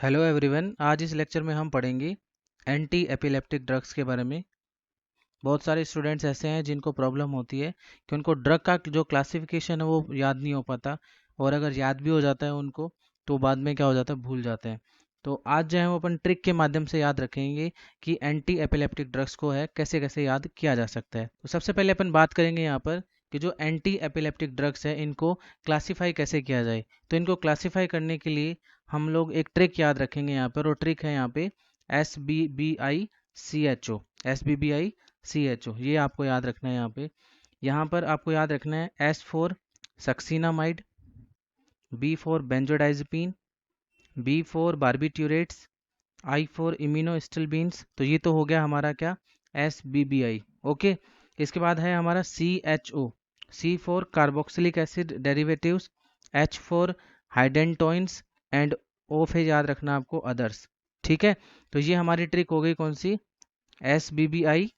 Hello everyone, आज इस lecture में हम पढ़ेंगे एंटी एपिलेप्टिक ड्रग्स के बारे में। बहुत सारे स्टूडेंट्स ऐसे हैं जिनको प्रॉब्लम होती है कि उनको ड्रग का जो क्लासिफिकेशन है वो याद नहीं हो पाता, और अगर याद भी हो जाता है उनको तो बाद में क्या हो जाता है, भूल जाते हैं। तो आज जो है वो अपन ट्रिक के माध्यम से याद रखेंगे कि एंटी एपिलेप्टिक ड्रग्स को है कैसे कैसे याद किया जा सकता है। तो सबसे पहले अपन बात करेंगे यहाँ पर कि जो एंटी एपिलेप्टिक ड्रग्स है इनको क्लासीफाई कैसे किया जाए। तो इनको क्लासीफाई करने के लिए हम लोग एक ट्रिक याद रखेंगे यहाँ पर, और ट्रिक है यहाँ पे SBBICHO। SBBICHO ये आपको याद रखना है। यहाँ पर आपको याद रखना है S for succinimide, B for benzodiazepine, B for barbiturates, I for iminostilbenes. तो ये तो हो गया हमारा क्या, SBBI। ओके, इसके बाद है हमारा CHO, C for carboxylic acid derivatives, H for hydantoins, and O फिर याद रखना आपको अदर्स। ठीक है, तो ये हमारी ट्रिक हो गई कौन सी, SBBICHO।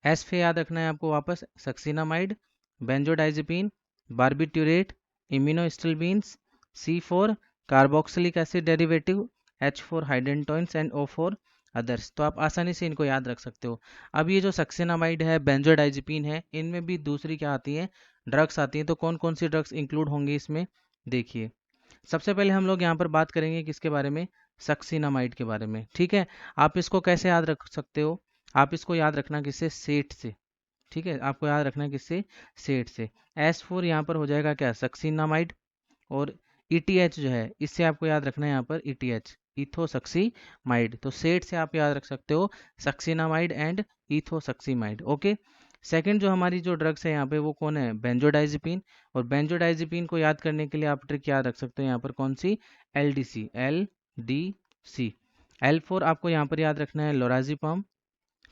एस पे याद रखना है आपको वापस succinimide, benzodiazepine, barbiturate, iminostilbenes, C for carboxylic acid derivative, H for hydantoins, and O for others. तो आप आसानी से इनको याद रख सकते हो। अब ये जो सक्सीनामाइड है, बेंजोडाइजेपिन है, इनमें भी दूसरी क्या आती है, ड्रग्स आती हैं। तो कौन कौन सी ड्रग्स इंक्लूड होंगी इसमें, देखिए। सबसे पहले हम लोग यहाँ पर बात करेंगे किसके बारे में, सक्सीनामाइड के बारे में। ठीक है, आप इसको कैसे याद रख सकते हो, आप इसको याद रखना किससे, सेट से। ठीक है, आपको याद रखना है किससे, सेट से। S4 यहाँ पर हो जाएगा क्या, सक्सीनामाइड, और ETH जो है इससे आपको याद रखना है यहाँ पर ETH, इथोसक्सीमाइड। तो सेट से आप याद रख सकते हो सक्सीनामाइड एंड इथोसक्सीमाइड। ओके, सेकंड जो हमारी जो ड्रग्स है यहाँ पे वो कौन है, बेंजोडाइजेपिन। और बेंजोडाइजेपिन को याद करने के लिए आप ट्रिक याद रख सकते हो यहाँ पर कौन सी, LDC, LDC। L4 आपको यहाँ पर याद रखना है लोराजिपम।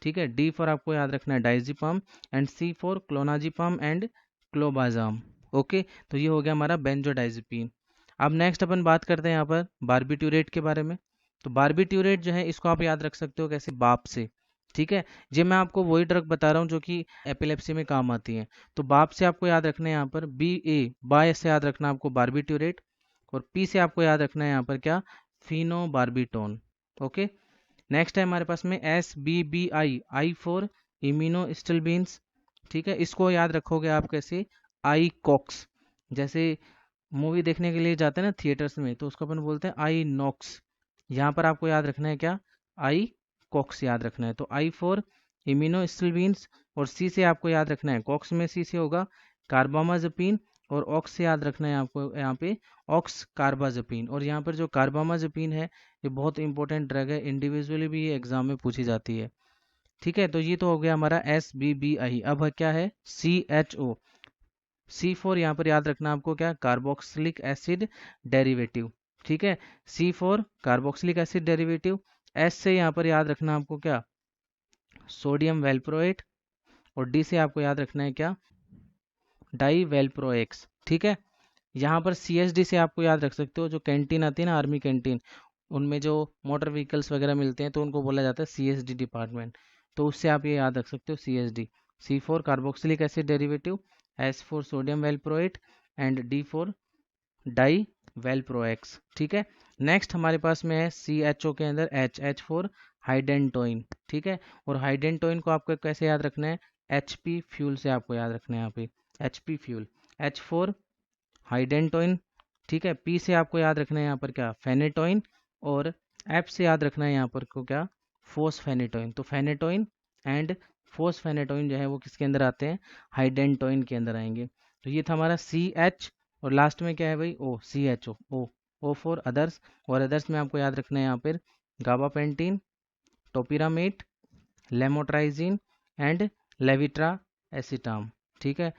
ठीक है, D फॉर आपको याद रखना है diazepam, and C for clonazepam and clobazam. Okay, तो ये हो गया हमारा बेंजोडाइजेपिन। अब नेक्स्ट अपन बात करते हैं यहाँ पर बारबिट्यूरेट के बारे में। तो बारबिट्यूरेट जो है इसको आप याद रख सकते हो कैसे, बाप से। ठीक है, ये मैं आपको वही ड्रग बता रहा हूँ जो कि एपिलेप्सी में काम आती है। तो बाप से आपको याद रखना है यहाँ पर BA, बाय से याद रखना आपको बारबिट्यूरेट, और P से आपको याद रखना है यहाँ पर क्या, फिनोबार्बिटोन। ओके, नेक्स्ट है हमारे पास में SBBI, आई फॉर इम्यूनोस्टिलबिन्स। ठीक है, इसको याद रखोगे आप कैसे, आई कॉक्स। जैसे मूवी देखने के लिए जाते हैं ना थिएटर्स में, तो उसको अपन बोलते हैं आई नॉक्स। यहाँ पर आपको याद रखना है क्या, आई कॉक्स याद रखना है। तो आई फॉर इम्यूनोस्टिलबिन्स, और सी से आपको याद रखना है, कॉक्स में सी से होगा कार्बामाजेपिन, और ऑक्स से याद रखना है आपको यहाँ पे ऑक्स कार्बाजेपिन। और यहाँ पर जो कार्बामाजेपिन है ये बहुत इंपॉर्टेंट ड्रग है, इंडिविजुअली भी ये एग्जाम में पूछी जाती है। ठीक है, तो ये तो हो गया हमारा SBBI। अब क्या है CHO, C4 यहाँ पर याद रखना आपको क्या, कार्बोक्सिलिक एसिड डेरिवेटिव। ठीक है, C4 carboxylic acid derivative. S से यहाँ पर याद रखना आपको क्या, सोडियम वेल्प्रोएट, और D से आपको याद रखना है क्या, डाई वेल्प्रोएक्स। ठीक है, यहाँ पर CSD से आपको याद रख सकते हो, जो कैंटीन आती है ना, आर्मी कैंटीन, उनमें जो मोटर व्हीकल्स वगैरह मिलते हैं तो उनको बोला जाता है CSD डिपार्टमेंट। तो उससे आप ये याद रख सकते हो CSD। C4 carboxylic acid derivative, S for sodium valproate, and D for divalproex. ठीक है, नेक्स्ट हमारे पास में है CHO के अंदर H फॉर हाइडेंटोइन। ठीक है, और हाइडेंटोइन को आपको कैसे याद रखना है, HP फ्यूल से आपको याद रखना है यहाँ पे, HP fuel. H for hydantoin. ठीक है, P से आपको याद रखना है यहाँ पर क्या, फेनेटोइन, और F से याद रखना है यहाँ पर को क्या, फोस्फेनेटोइन। तो फेनेटोइन एंड फोस्फेनेटोइन जो है वो किसके अंदर आते हैं, हाइडेंटोइन के अंदर आएंगे। तो ये था हमारा CH, और लास्ट में क्या है भाई, O, CHO, O for others. और अदर्स में आपको याद रखना है यहाँ पर गाबापेंटीन, टोपिरामेट, लेमोट्राइजिन, एंड लेविट्रा एसिटाम। ठीक है,